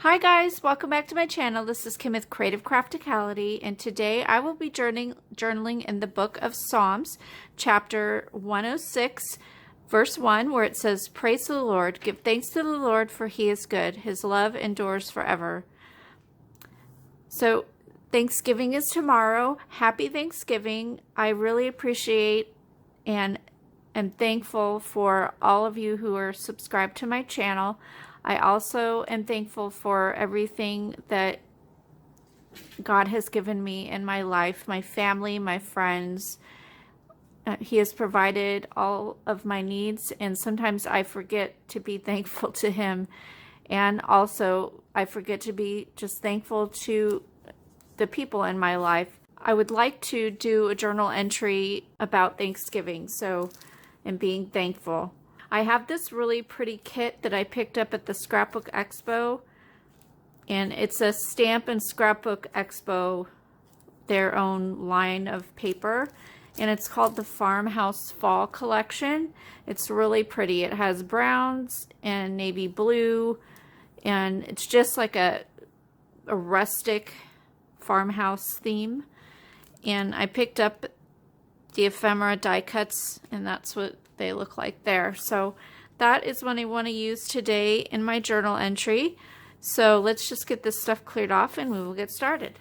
Hi guys, welcome back to my channel. This is Kim with Creative Crafticality, and today I will be journaling in the book of Psalms, chapter 106, verse 1, where it says, "Praise the Lord, give thanks to the Lord, for he is good. His love endures forever." So Thanksgiving is tomorrow. Happy Thanksgiving. I really appreciate and am thankful for all of you who are subscribed to my channel. I also am thankful for everything that God has given me in my life, my family, my friends. He has provided all of my needs, and sometimes I forget to be thankful to Him. And also, I forget to be just thankful to the people in my life. I would like to do a journal entry about Thanksgiving, and being thankful. I have this really pretty kit that I picked up at the Scrapbook Expo, and it's a Stamp and Scrapbook Expo, their own line of paper, and it's called the Farmhouse Fall Collection. It's really pretty. It has browns and navy blue, and it's just like a rustic farmhouse theme. And I picked up the ephemera die cuts, and that's what they look like there. So that is what I want to use today in my journal entry. So let's just get this stuff cleared off and we will get started.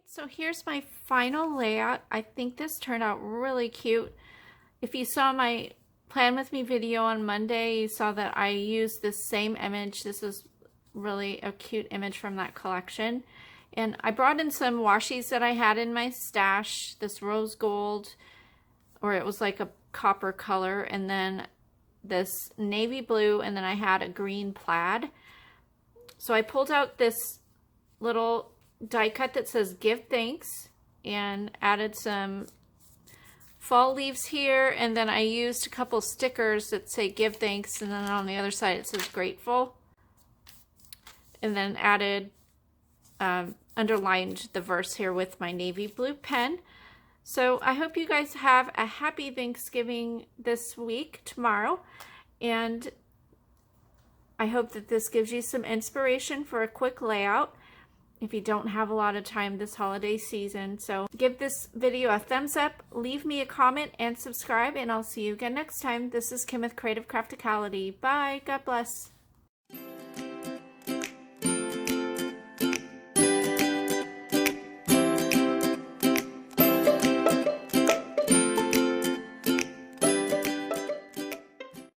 So here's my final layout. I think this turned out really cute. If you saw my Plan With Me video on Monday, you saw that I used this same image. This is really a cute image from that collection. And I brought in some washies that I had in my stash, this rose gold, or it was like a copper color, and then this navy blue, and then I had a green plaid. So I pulled out this little die cut that says "Give Thanks" and added some fall leaves here, and then I used a couple stickers that say "Give Thanks," and then on the other side it says "Grateful," and then added underlined the verse here with my navy blue pen. So I hope you guys have a happy Thanksgiving this week, tomorrow, and I hope that this gives you some inspiration for a quick layout if you don't have a lot of time this holiday season. So give this video a thumbs up, leave me a comment, and subscribe, and I'll see you again next time. This is Kim with Creative Crafticality. Bye. God bless.